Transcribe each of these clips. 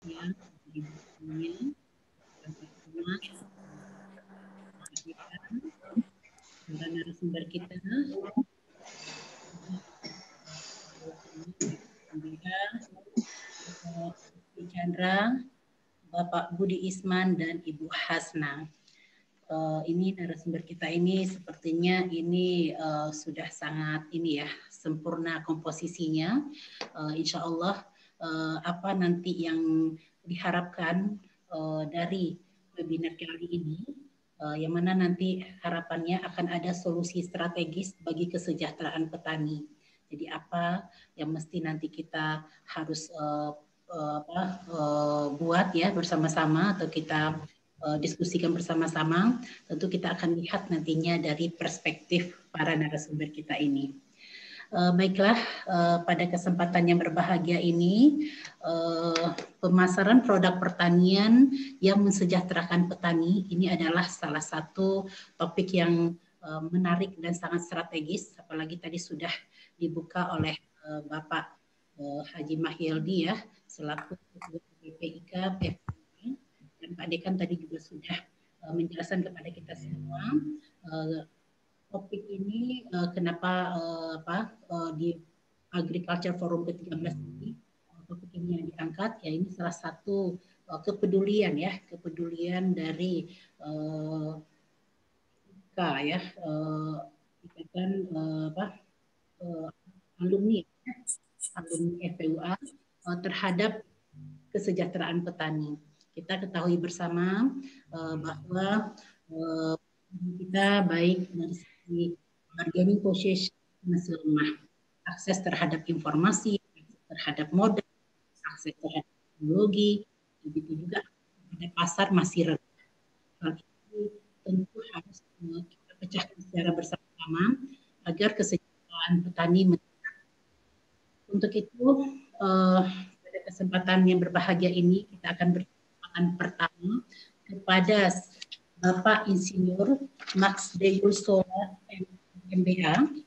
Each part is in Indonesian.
ya, Ibu semuanya, Bapak Ahmad, Pak Dekan, para narasumber kita, Indira, Bapak Chandra, Bapak Budi Isman, dan Ibu Hasna. Ini narasumber kita ini sepertinya ini sudah sangat ini ya sempurna komposisinya. Insya Allah apa nanti yang diharapkan dari webinar kali ini, yang mana nanti harapannya akan ada solusi strategis bagi kesejahteraan petani. Jadi apa yang mesti nanti kita harus buat ya bersama-sama atau kita diskusikan bersama-sama. Tentu kita akan lihat nantinya dari perspektif para narasumber kita ini. Baiklah, pada kesempatan yang berbahagia ini, pemasaran produk pertanian yang mensejahterakan petani ini adalah salah satu topik yang menarik dan sangat strategis, apalagi tadi sudah dibuka oleh Bapak Haji Mahyildi ya, selaku Ketua BPIK dan Pak Dekan tadi juga sudah menjelaskan kepada kita semua topik ini kenapa di Agriculture Forum ke-13 ini topik ini yang diangkat ya ini salah satu kepedulian dari IK ya ikatan alumni FPUA terhadap kesejahteraan petani. Kita ketahui bersama bahwa kita baik dari segi bargaining position masih lemah, akses terhadap informasi, akses terhadap modal, akses terhadap teknologi, begitu juga pada pasar masih rendah. Hal itu tentu harus kita pecahkan secara bersama-sama agar kesejahteraan petani meningkat. Untuk itu pada kesempatan yang berbahagia ini kita akan berkesempatan pertama kepada Bapak Insinyur Max Deyulsola MBA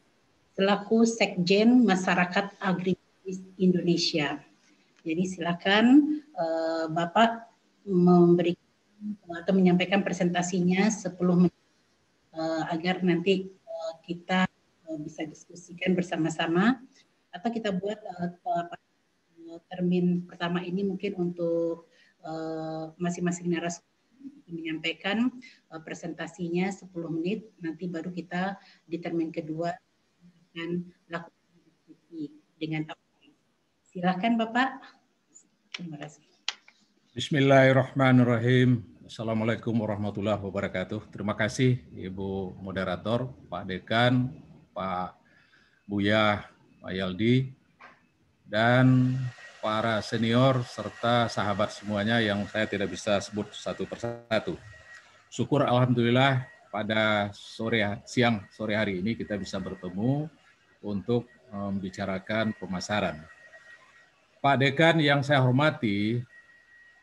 selaku Sekjen Masyarakat Agribisnis Indonesia. Jadi silakan Bapak memberikan atau menyampaikan presentasinya 10 menit agar nanti kita bisa diskusikan bersama-sama atau kita buat termin pertama ini mungkin untuk masing-masing narasumber menyampaikan presentasinya 10 menit, nanti baru kita di termin kedua akan lakukan diskusi dengan apa. Silakan Bapak. Terima kasih. Bismillahirrahmanirrahim. Assalamualaikum warahmatullahi wabarakatuh. Terima kasih Ibu Moderator, Pak Dekan, Pak Buya, Pak Yaldi, dan para senior serta sahabat semuanya yang saya tidak bisa sebut satu persatu. Syukur alhamdulillah pada siang sore hari ini kita bisa bertemu untuk membicarakan pemasaran. Pak Dekan yang saya hormati,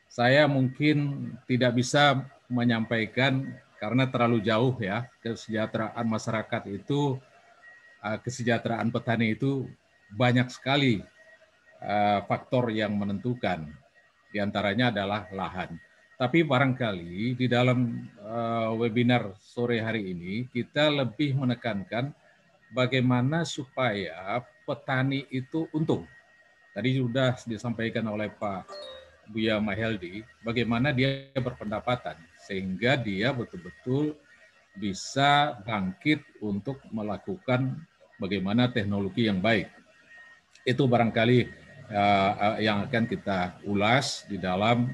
saya mungkin tidak bisa menyampaikan karena terlalu jauh ya, kesejahteraan masyarakat itu, kesejahteraan petani itu banyak sekali faktor yang menentukan. Di antaranya adalah lahan. Tapi barangkali di dalam webinar sore hari ini kita lebih menekankan bagaimana supaya petani itu untung. Tadi sudah disampaikan oleh Pak Buya Mahyildi, bagaimana dia berpendapatan sehingga dia betul-betul bisa bangkit untuk melakukan bagaimana teknologi yang baik. Itu barangkali yang akan kita ulas di dalam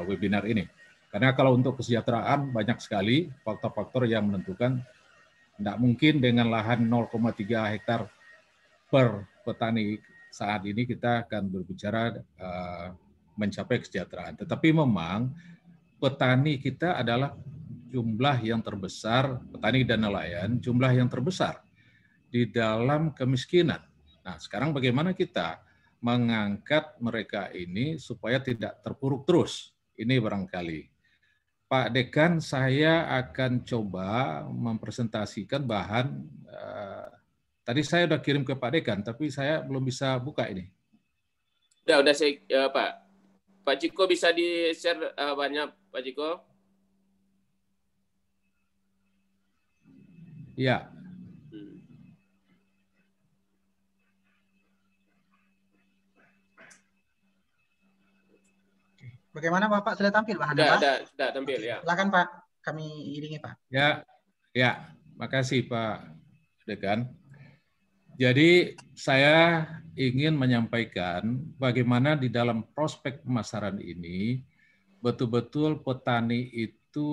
webinar ini. Karena kalau untuk kesejahteraan banyak sekali faktor-faktor yang menentukan. Tidak mungkin dengan lahan 0,3 hektar per petani saat ini kita akan berbicara mencapai kesejahteraan. Tetapi memang petani kita adalah jumlah yang terbesar, petani dan nelayan, jumlah yang terbesar di dalam kemiskinan. Nah, sekarang bagaimana kita mengangkat mereka ini supaya tidak terpuruk terus? Ini barangkali. Pak Dekan, saya akan coba mempresentasikan bahan. Tadi saya sudah kirim ke Pak Dekan, tapi saya belum bisa buka ini. Udah saya, Pak. Pak Ciko bisa di-share banyak, Pak Ciko? Ya. Bagaimana Bapak, sudah tampil bahannya, Pak? Sudah tampil, ya. Silakan Pak, kami iringi Pak. Ya, makasih Pak Dekan. Jadi saya ingin menyampaikan bagaimana di dalam prospek pemasaran ini betul-betul petani itu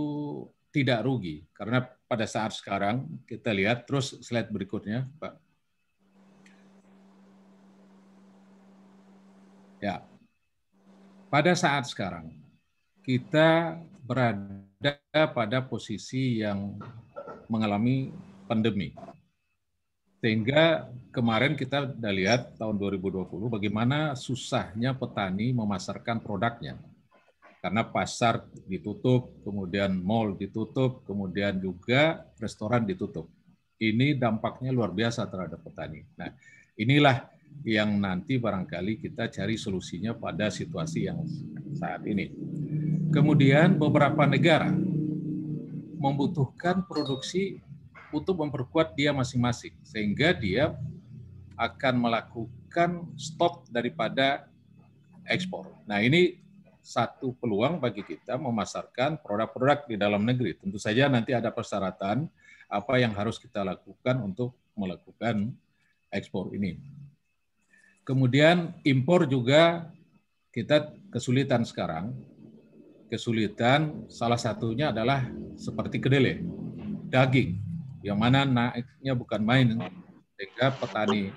tidak rugi. Karena pada saat sekarang kita lihat, terus slide berikutnya Pak. Ya, pada saat sekarang kita berada pada posisi yang mengalami pandemi. Sehingga kemarin kita sudah lihat tahun 2020 bagaimana susahnya petani memasarkan produknya. Karena pasar ditutup, kemudian mal ditutup, kemudian juga restoran ditutup. Ini dampaknya luar biasa terhadap petani. Nah, inilah yang nanti barangkali kita cari solusinya pada situasi yang saat ini. Kemudian beberapa negara membutuhkan produksi untuk memperkuat dia masing-masing, sehingga dia akan melakukan stop daripada ekspor. Nah, ini satu peluang bagi kita memasarkan produk-produk di dalam negeri. Tentu saja nanti ada persyaratan apa yang harus kita lakukan untuk melakukan ekspor ini. Kemudian impor juga kita kesulitan sekarang. Kesulitan salah satunya adalah seperti kedelai, daging, yang mana naiknya bukan main, sehingga petani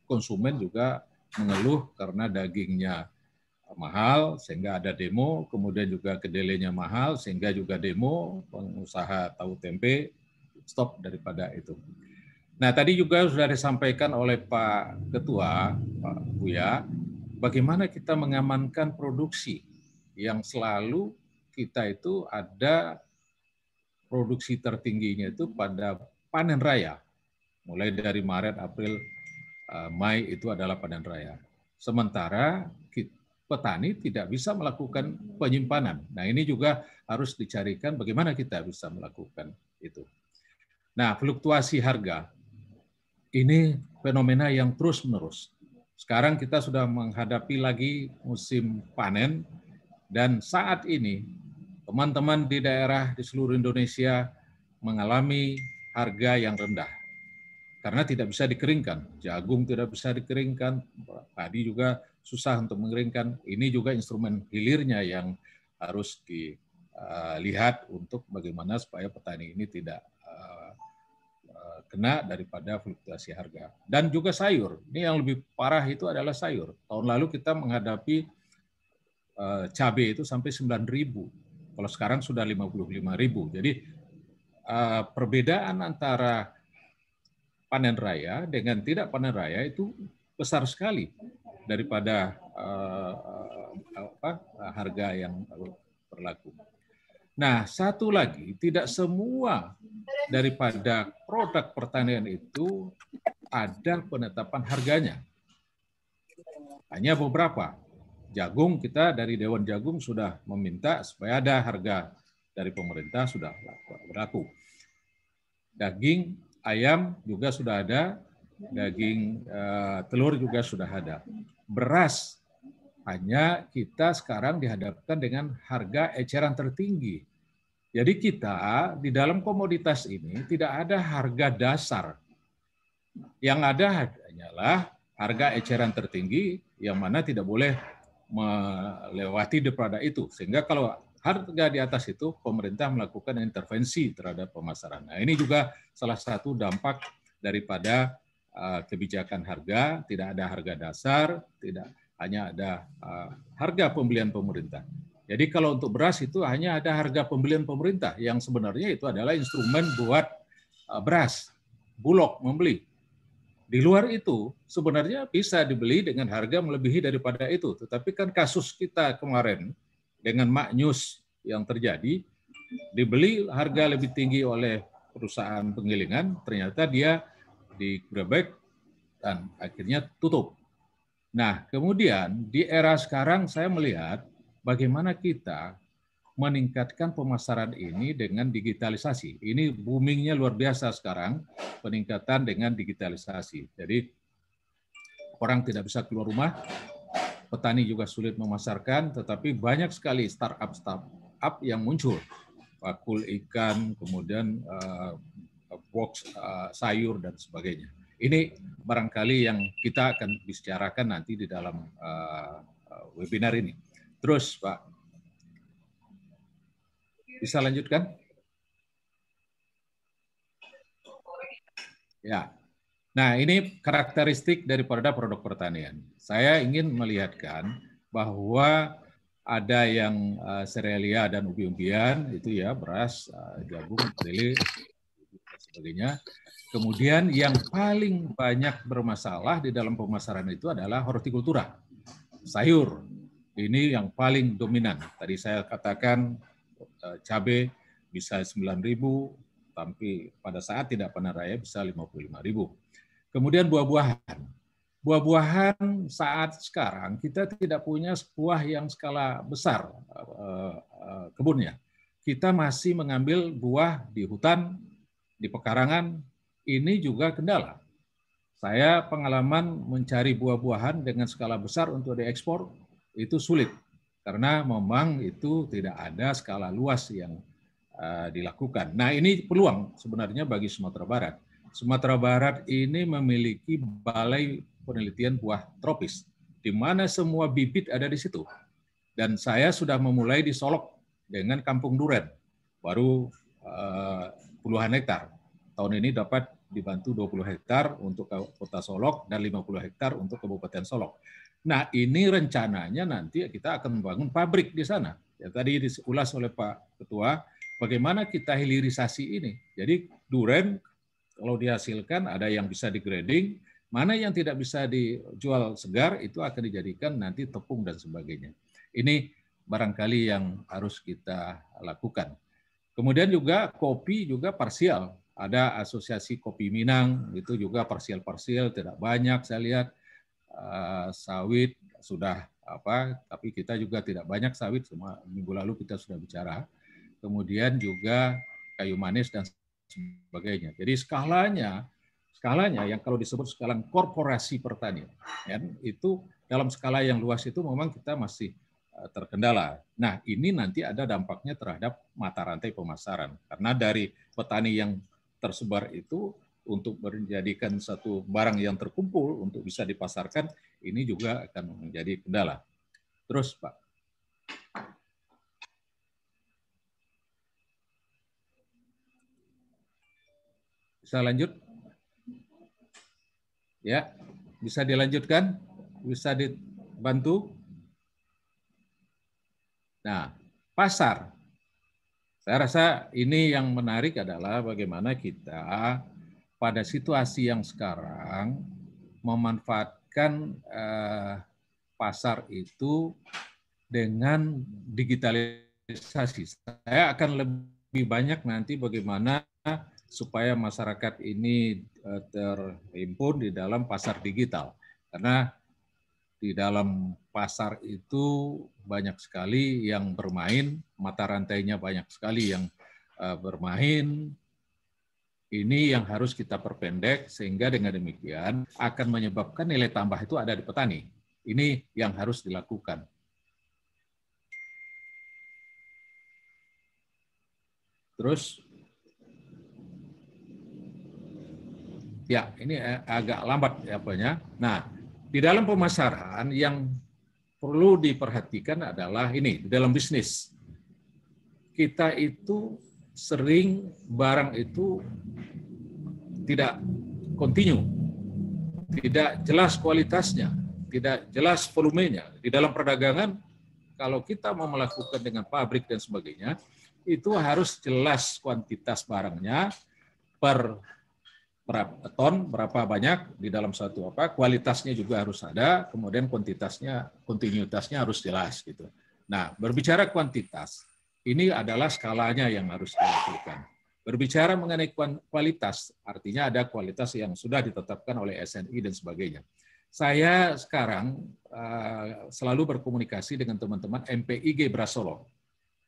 konsumen juga mengeluh karena dagingnya mahal, sehingga ada demo, kemudian juga kedelainya mahal, sehingga juga demo, pengusaha tahu tempe stop daripada itu. Nah, tadi juga sudah disampaikan oleh Pak Ketua, Pak Buya, bagaimana kita mengamankan produksi yang selalu kita itu ada produksi tertingginya itu pada panen raya. Mulai dari Maret, April, Mei itu adalah panen raya. Sementara petani tidak bisa melakukan penyimpanan. Nah, ini juga harus dicarikan bagaimana kita bisa melakukan itu. Nah, fluktuasi harga ini fenomena yang terus-menerus. Sekarang kita sudah menghadapi lagi musim panen, dan saat ini teman-teman di daerah di seluruh Indonesia mengalami harga yang rendah karena tidak bisa dikeringkan. Jagung tidak bisa dikeringkan, padi juga susah untuk mengeringkan. Ini juga instrumen hilirnya yang harus dilihat untuk bagaimana supaya petani ini tidak kena daripada fluktuasi harga. Dan juga sayur. Ini yang lebih parah itu adalah sayur. Tahun lalu kita menghadapi cabai itu sampai 9.000. Kalau sekarang sudah 55.000. Jadi perbedaan antara panen raya dengan tidak panen raya itu besar sekali daripada harga yang berlaku. Nah, satu lagi, tidak semua daripada produk pertanian itu ada penetapan harganya. Hanya beberapa. Jagung, kita dari Dewan Jagung sudah meminta supaya ada harga dari pemerintah sudah berlaku. Daging ayam juga sudah ada, daging telur juga sudah ada. Beras, hanya kita sekarang dihadapkan dengan harga eceran tertinggi. Jadi kita di dalam komoditas ini tidak ada harga dasar. Yang ada hanyalah harga eceran tertinggi yang mana tidak boleh melewati daripada itu. Sehingga kalau harga di atas itu, pemerintah melakukan intervensi terhadap pemasaran. Nah, ini juga salah satu dampak daripada kebijakan harga, tidak ada harga dasar, tidak hanya ada harga pembelian pemerintah. Jadi kalau untuk beras itu hanya ada harga pembelian pemerintah, yang sebenarnya itu adalah instrumen buat beras, Bulog membeli. Di luar itu sebenarnya bisa dibeli dengan harga melebihi daripada itu. Tetapi kan kasus kita kemarin dengan maknyus yang terjadi, dibeli harga lebih tinggi oleh perusahaan penggilingan, ternyata dia digrebek dan akhirnya tutup. Nah, kemudian di era sekarang saya melihat bagaimana kita meningkatkan pemasaran ini dengan digitalisasi. Ini boomingnya luar biasa sekarang, peningkatan dengan digitalisasi. Jadi orang tidak bisa keluar rumah, petani juga sulit memasarkan, tetapi banyak sekali startup yang muncul. Bakul ikan, kemudian box sayur, dan sebagainya. Ini barangkali yang kita akan bicarakan nanti di dalam webinar ini. Terus, Pak, bisa lanjutkan? Ya. Nah, ini karakteristik daripada produk pertanian. Saya ingin melihatkan bahwa ada yang serealia dan umbi-umbian, itu ya, beras, jagung, lele, dan sebagainya. Kemudian yang paling banyak bermasalah di dalam pemasaran itu adalah hortikultura, sayur. Ini yang paling dominan. Tadi saya katakan cabai bisa 9.000, tapi pada saat tidak panen raya bisa 55.000. Kemudian buah-buahan. Buah-buahan saat sekarang kita tidak punya buah yang skala besar kebunnya. Kita masih mengambil buah di hutan, di pekarangan. Ini juga kendala. Saya pengalaman mencari buah-buahan dengan skala besar untuk diekspor itu sulit karena memang itu tidak ada skala luas yang dilakukan. Nah, ini peluang sebenarnya bagi Sumatera Barat. Sumatera Barat ini memiliki balai penelitian buah tropis, di mana semua bibit ada di situ. Dan saya sudah memulai di Solok dengan Kampung Duren, baru puluhan hektar. Tahun ini dapat dibantu 20 hektar untuk Kota Solok dan 50 hektar untuk Kabupaten Solok. Nah, ini rencananya nanti kita akan membangun pabrik di sana. Ya, tadi diulas oleh Pak Ketua, bagaimana kita hilirisasi ini. Jadi duren kalau dihasilkan ada yang bisa digrading, mana yang tidak bisa dijual segar itu akan dijadikan nanti tepung dan sebagainya. Ini barangkali yang harus kita lakukan. Kemudian juga kopi juga parsial. Ada asosiasi kopi Minang, itu juga parsial-parsial, tidak banyak saya lihat. Sawit sudah tapi kita juga tidak banyak sawit, semua minggu lalu kita sudah bicara. Kemudian juga kayu manis dan sebagainya. Jadi skalanya yang kalau disebut skala korporasi pertanian, itu dalam skala yang luas itu memang kita masih terkendala. Nah, ini nanti ada dampaknya terhadap mata rantai pemasaran. Karena dari petani yang tersebar itu untuk menjadikan satu barang yang terkumpul untuk bisa dipasarkan, ini juga akan menjadi kendala. Terus, Pak. Bisa lanjut? Ya, bisa dilanjutkan? Bisa dibantu? Nah, pasar. Saya rasa ini yang menarik adalah bagaimana kita pada situasi yang sekarang memanfaatkan pasar itu dengan digitalisasi. Saya akan lebih banyak nanti bagaimana supaya masyarakat ini terhimpun di dalam pasar digital. Karena di dalam pasar itu banyak sekali yang bermain, mata rantainya banyak sekali yang bermain. Ini yang harus kita perpendek, sehingga dengan demikian akan menyebabkan nilai tambah itu ada di petani. Ini yang harus dilakukan. Terus, ya ini agak lambat apanya. Nah, di dalam pemasaran yang perlu diperhatikan adalah ini, di dalam bisnis. Kita itu sering barang itu tidak kontinu, tidak jelas kualitasnya, tidak jelas volumenya. Di dalam perdagangan, kalau kita mau melakukan dengan pabrik dan sebagainya, itu harus jelas kuantitas barangnya per berapa ton, berapa banyak di dalam satu kualitasnya juga harus ada, kemudian kuantitasnya, kontinuitasnya harus jelas gitu. Nah, berbicara kuantitas, ini adalah skalanya yang harus dilakukan. Berbicara mengenai kualitas, artinya ada kualitas yang sudah ditetapkan oleh SNI dan sebagainya. Saya sekarang selalu berkomunikasi dengan teman-teman MPIG Beras Solok,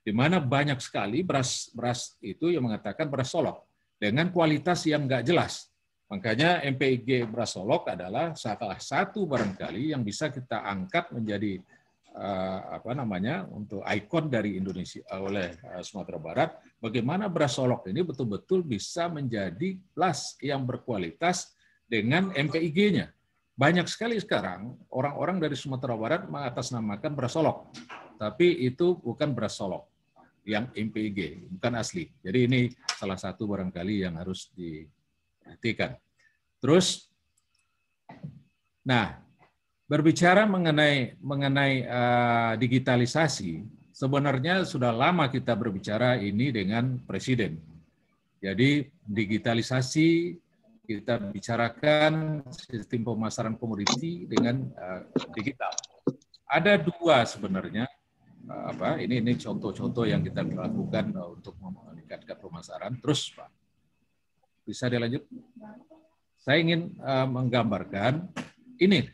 di mana banyak sekali beras itu yang mengatakan beras Solok dengan kualitas yang nggak jelas. Makanya MPIG Beras Solok adalah salah satu barangkali yang bisa kita angkat menjadi untuk ikon dari Indonesia oleh Sumatera Barat. Bagaimana beras Solok ini betul-betul bisa menjadi beras yang berkualitas dengan MPIG-nya. Banyak sekali sekarang orang-orang dari Sumatera Barat mengatasnamakan beras Solok, tapi itu bukan beras Solok yang MPIG, bukan asli. Jadi ini salah satu barangkali yang harus diperhatikan. Terus, nah, berbicara mengenai digitalisasi, sebenarnya sudah lama kita berbicara ini dengan Presiden. Jadi digitalisasi, kita bicarakan sistem pemasaran komoditi dengan digital. Ada dua sebenarnya. Ini contoh-contoh yang kita lakukan untuk meningkatkan pemasaran. Terus, Pak, bisa dilanjut? Saya ingin menggambarkan ini.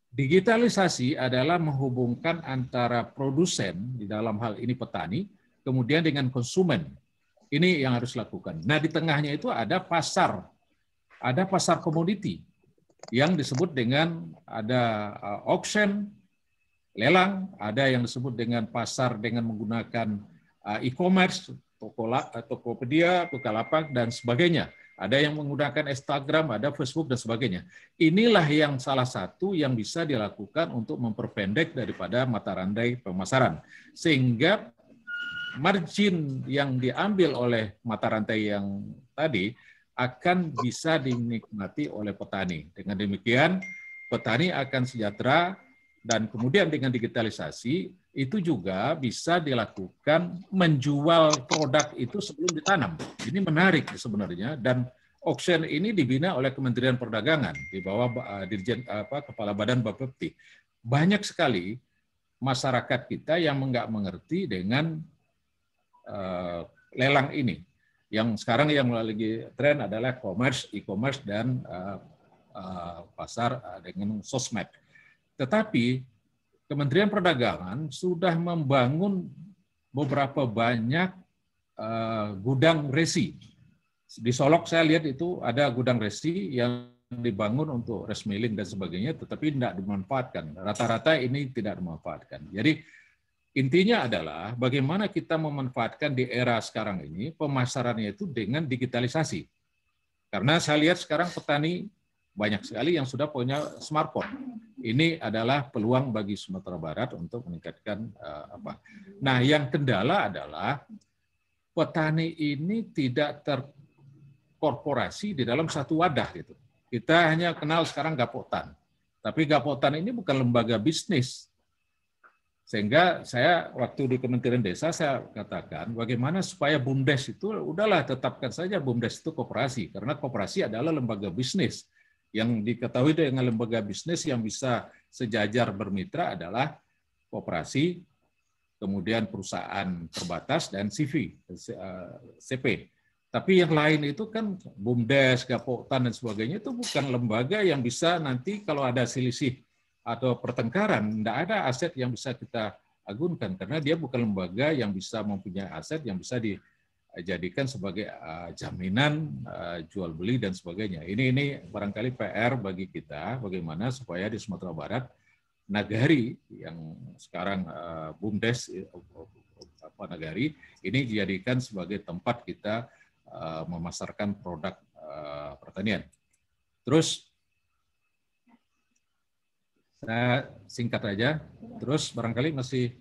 Digitalisasi adalah menghubungkan antara produsen, di dalam hal ini petani, kemudian dengan konsumen. Ini yang harus dilakukan. Nah, di tengahnya itu ada pasar komoditi yang disebut dengan ada auction, lelang, ada yang disebut dengan pasar dengan menggunakan e-commerce, Tokopedia, Bukalapak, dan sebagainya. Ada yang menggunakan Instagram, ada Facebook, dan sebagainya. Inilah yang salah satu yang bisa dilakukan untuk memperpendek daripada mata rantai pemasaran. Sehingga margin yang diambil oleh mata rantai yang tadi akan bisa dinikmati oleh petani. Dengan demikian, petani akan sejahtera, dan kemudian dengan digitalisasi, itu juga bisa dilakukan menjual produk itu sebelum ditanam. Ini menarik sebenarnya, dan auction ini dibina oleh Kementerian Perdagangan di bawah Dirjen Kepala Badan Bapepti. Banyak sekali masyarakat kita yang nggak mengerti dengan lelang ini. Yang sekarang yang lagi tren adalah e-commerce dan pasar dengan sosmed. Tetapi Kementerian Perdagangan sudah membangun beberapa banyak gudang resi. Di Solok saya lihat itu ada gudang resi yang dibangun untuk rice milling dan sebagainya, tetapi tidak dimanfaatkan. Rata-rata ini tidak dimanfaatkan. Jadi intinya adalah bagaimana kita memanfaatkan di era sekarang ini pemasarannya itu dengan digitalisasi. Karena saya lihat sekarang petani banyak sekali yang sudah punya smartphone. Ini adalah peluang bagi Sumatera Barat untuk meningkatkan Nah, yang kendala adalah petani ini tidak terkorporasi di dalam satu wadah gitu. Kita hanya kenal sekarang Gapotan. Tapi Gapotan ini bukan lembaga bisnis. Sehingga saya waktu di Kementerian Desa saya katakan bagaimana supaya BUMDes itu udahlah tetapkan saja BUMDes itu koperasi, karena koperasi adalah lembaga bisnis. Yang diketahui dengan lembaga bisnis yang bisa sejajar bermitra adalah koperasi, kemudian perusahaan terbatas, dan CP. Tapi yang lain itu kan BUMDes, Gapotan, dan sebagainya itu bukan lembaga yang bisa nanti kalau ada selisih atau pertengkaran, tidak ada aset yang bisa kita agunkan, karena dia bukan lembaga yang bisa mempunyai aset yang bisa dijadikan sebagai jaminan jual beli dan sebagainya. Ini barangkali PR bagi kita bagaimana supaya di Sumatera Barat Nagari yang sekarang BUMDes Nagari ini dijadikan sebagai tempat kita memasarkan produk pertanian. Terus saya singkat aja. Terus barangkali masih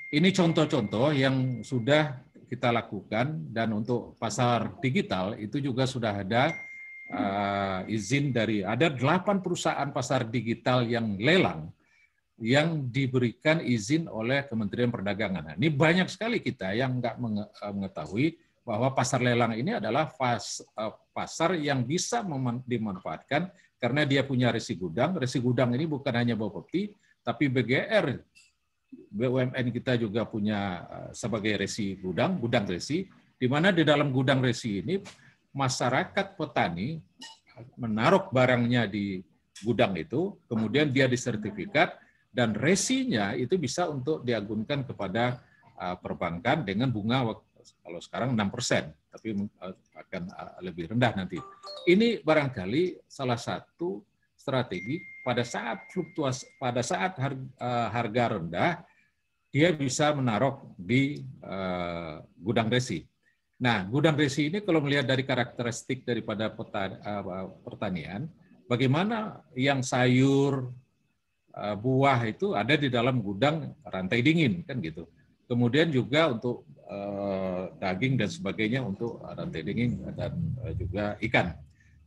ini contoh-contoh yang sudah kita lakukan, dan untuk pasar digital itu juga sudah ada izin ada 8 perusahaan pasar digital yang lelang yang diberikan izin oleh Kementerian Perdagangan. Nah, ini banyak sekali kita yang nggak mengetahui bahwa pasar lelang ini adalah pasar yang bisa dimanfaatkan karena dia punya resi gudang. Resi gudang ini bukan hanya Bapepti, tapi BGR, BUMN kita juga punya sebagai resi gudang resi, di mana di dalam gudang resi ini masyarakat petani menaruh barangnya di gudang itu, kemudian dia disertifikat, dan resinya itu bisa untuk diagunkan kepada perbankan dengan bunga kalau sekarang 6%, tapi akan lebih rendah nanti. Ini barangkali salah satu strategi pada saat fluktuasi, pada saat harga rendah, dia bisa menaruh di gudang resi. Nah, gudang resi ini kalau melihat dari karakteristik daripada pertanian, bagaimana yang sayur, buah itu ada di dalam gudang rantai dingin, kan gitu. Kemudian juga untuk daging dan sebagainya untuk rantai dingin dan juga ikan.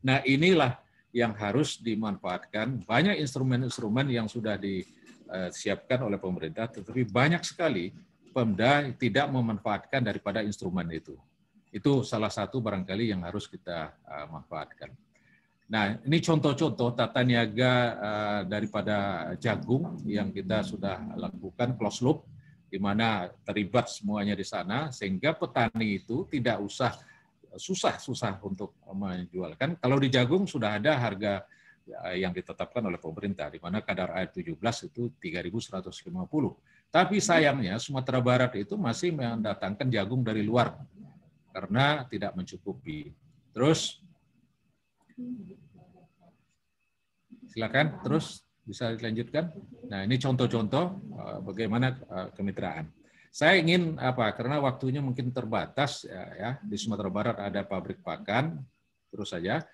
Nah, inilah yang harus dimanfaatkan. Banyak instrumen-instrumen yang sudah disiapkan oleh pemerintah, tetapi banyak sekali Pemda tidak memanfaatkan daripada instrumen itu. Itu salah satu barangkali yang harus kita manfaatkan. Nah, ini contoh-contoh tata niaga daripada jagung yang kita sudah lakukan closed loop, di mana terlibat semuanya di sana, sehingga petani itu tidak usah susah untuk menjualkan. Kalau di jagung sudah ada harga yang ditetapkan oleh pemerintah, di mana kadar air 17 itu 3.150. Tapi sayangnya Sumatera Barat itu masih mendatangkan jagung dari luar karena tidak mencukupi. Terus, silakan terus bisa dilanjutkan. Nah, ini contoh-contoh bagaimana kemitraan. Saya ingin karena waktunya mungkin terbatas ya, di Sumatera Barat ada pabrik pakan, terus saja.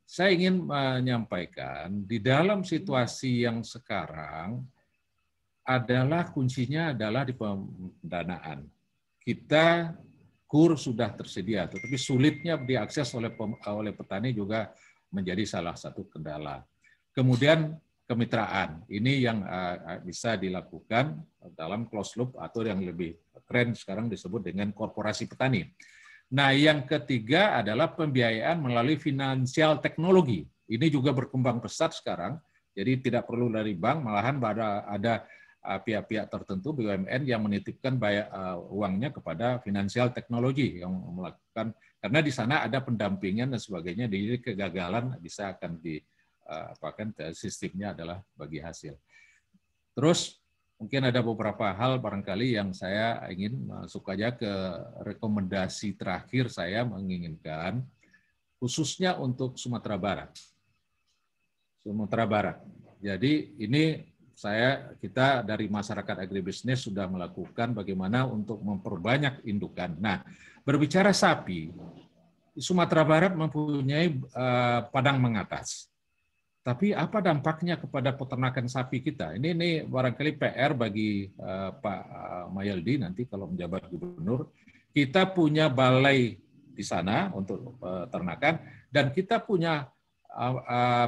Saya ingin menyampaikan di dalam situasi yang sekarang adalah kuncinya adalah di pendanaan. Kita KUR sudah tersedia, tetapi sulitnya diakses oleh petani juga menjadi salah satu kendala. Kemudian kemitraan, ini yang bisa dilakukan dalam closed loop atau yang lebih keren sekarang disebut dengan korporasi petani. Nah, yang ketiga adalah pembiayaan melalui finansial teknologi. Ini juga berkembang pesat sekarang, jadi tidak perlu dari bank, malahan ada pihak-pihak tertentu BUMN yang menitipkan uangnya kepada finansial teknologi yang melakukan, karena di sana ada pendampingan dan sebagainya, jadi kegagalan bisa akan sistemnya adalah bagi hasil. Terus mungkin ada beberapa hal barangkali yang saya ingin masuk aja ke rekomendasi terakhir. Saya menginginkan khususnya untuk Sumatera Barat. Sumatera Barat. Jadi ini kita dari masyarakat agribisnis sudah melakukan bagaimana untuk memperbanyak indukan. Nah, berbicara sapi, Sumatera Barat mempunyai padang mengatas. Tapi apa dampaknya kepada peternakan sapi kita? Ini barangkali PR bagi Pak Mayaldi nanti kalau menjabat gubernur. Kita punya balai di sana untuk peternakan, dan kita punya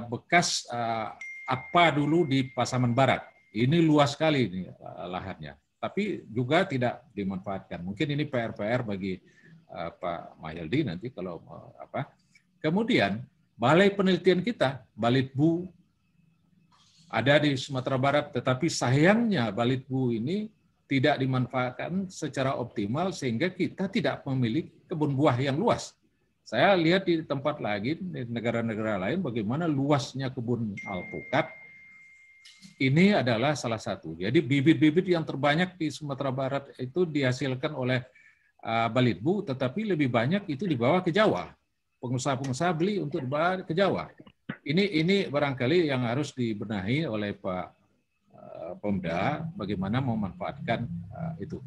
bekas apa dulu di Pasaman Barat. Ini luas sekali ini lahannya, tapi juga tidak dimanfaatkan. Mungkin ini PR bagi Pak Mayaldi nanti kalau Kemudian balai penelitian kita, Balitbu, ada di Sumatera Barat, tetapi sayangnya Balitbu ini tidak dimanfaatkan secara optimal sehingga kita tidak memiliki kebun buah yang luas. Saya lihat di tempat lagi, di negara-negara lain, bagaimana luasnya kebun alpukat. Ini adalah salah satu. Jadi bibit-bibit yang terbanyak di Sumatera Barat itu dihasilkan oleh Balitbu, tetapi lebih banyak itu dibawa ke Jawa. Pengusaha-pengusaha beli untuk dibawa ke Jawa. Ini barangkali yang harus dibenahi oleh Pak Pemda, bagaimana memanfaatkan itu.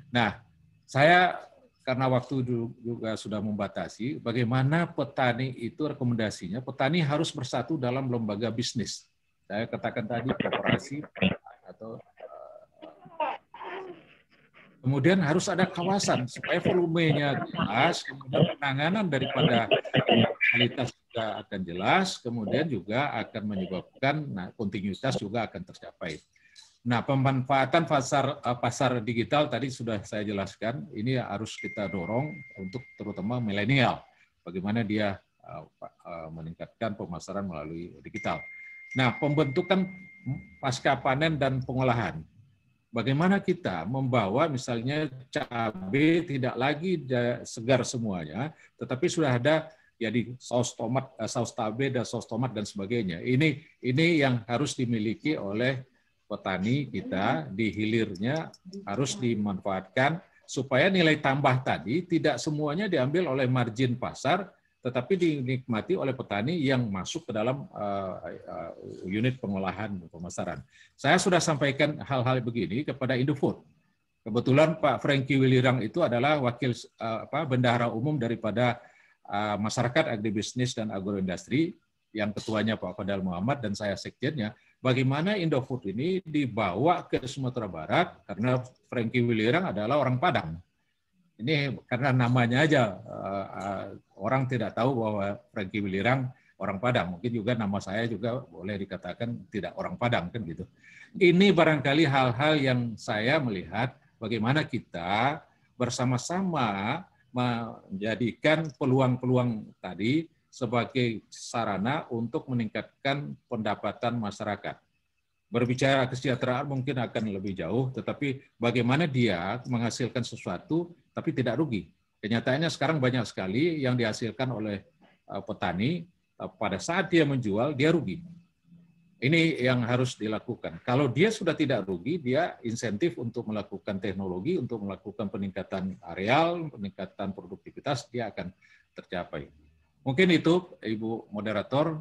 Nah, saya karena waktu juga sudah membatasi, bagaimana petani itu rekomendasinya, petani harus bersatu dalam lembaga bisnis. Saya katakan tadi koperasi atau kemudian harus ada kawasan supaya volumenya jelas, kemudian penanganan daripada kualitas juga akan jelas, kemudian juga akan menyebabkan kontinuitas juga akan tercapai. Nah, pemanfaatan pasar digital tadi sudah saya jelaskan, ini harus kita dorong untuk terutama milenial, bagaimana dia meningkatkan pemasaran melalui digital. Nah, pembentukan pasca panen dan pengolahan. Bagaimana kita membawa misalnya cabai tidak lagi segar semuanya, tetapi sudah ada jadi saus tomat, saus tabe dan saus tomat dan sebagainya. Ini yang harus dimiliki oleh petani kita, di hilirnya harus dimanfaatkan supaya nilai tambah tadi tidak semuanya diambil oleh margin pasar, tetapi dinikmati oleh petani yang masuk ke dalam unit pengolahan pemasaran. Saya sudah sampaikan hal-hal begini kepada Indofood. Kebetulan Pak Franky Wilirang itu adalah wakil bendahara umum daripada masyarakat agribisnis dan agroindustri, yang ketuanya Pak Fadal Muhammad dan saya sekjennya. Bagaimana Indofood ini dibawa ke Sumatera Barat, karena Franky Wilirang adalah orang Padang. Ini karena namanya aja orang tidak tahu bahwa Franky Wilirang orang Padang. Mungkin juga nama saya juga boleh dikatakan tidak orang Padang kan gitu. Ini barangkali hal-hal yang saya melihat bagaimana kita bersama-sama menjadikan peluang-peluang tadi sebagai sarana untuk meningkatkan pendapatan masyarakat. Berbicara kesejahteraan mungkin akan lebih jauh, tetapi bagaimana dia menghasilkan sesuatu tapi tidak rugi. Kenyataannya sekarang banyak sekali yang dihasilkan oleh petani, pada saat dia menjual, dia rugi. Ini yang harus dilakukan. Kalau dia sudah tidak rugi, dia insentif untuk melakukan teknologi, untuk melakukan peningkatan areal, peningkatan produktivitas, dia akan tercapai. Mungkin itu, Ibu Moderator,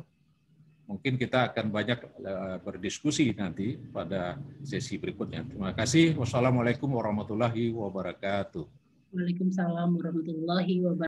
mungkin kita akan banyak berdiskusi nanti pada sesi berikutnya. Terima kasih. Wassalamualaikum warahmatullahi wabarakatuh. Waalaikumsalam warahmatullahi wabarakatuh.